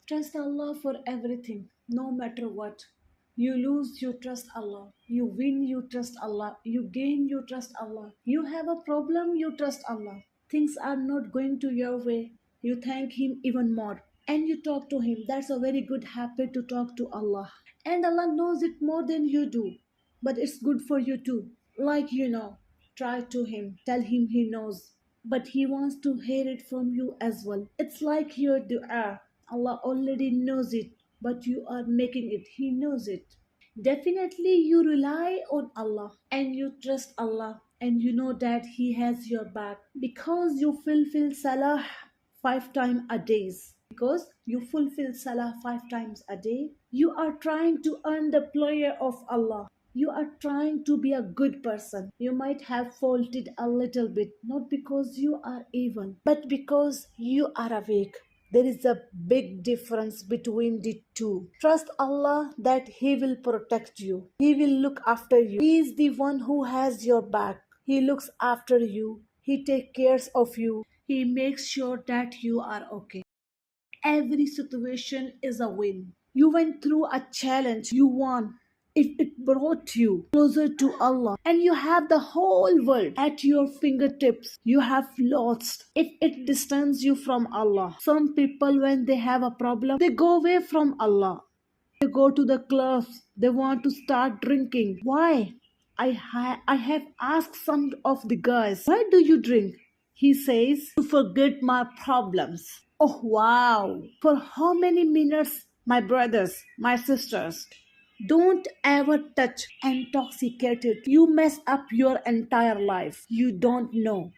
Trust Allah for everything, no matter what. You lose, you trust Allah. You win, you trust Allah. You gain, you trust Allah. You have a problem, you trust Allah. Things are not going to your way. You thank Him even more. And you talk to Him. That's a very good habit to talk to Allah. And Allah knows it more than you do. But it's good for you too. Like try to Him. Tell Him He knows. But He wants to hear it from you as well. It's like your dua. Allah already knows it, but you are making it. He knows it. Definitely, you rely on Allah and you trust Allah and you know that He has your back because you fulfill Salah 5 times a day. Because you fulfill Salah 5 times a day, you are trying to earn the pleasure of Allah. You are trying to be a good person. You might have faulted a little bit, not because you are evil, but because you are awake. There is a big difference between the two. Trust Allah that He will protect you. He will look after you. He is the one who has your back. He looks after you. He takes care of you. He makes sure that you are okay. Every situation is a win. You went through a challenge, you won. If it brought you closer to Allah and you have the whole world at your fingertips, you have lost if it distances you from Allah. Some people, when they have a problem, they go away from Allah. They go to the clubs, they want to start drinking. Why? I have asked some of the guys, why do you drink? He says, to forget my problems. Oh wow! For how many minutes, my brothers, my sisters? Don't ever touch intoxicated. You mess up your entire life. You don't know.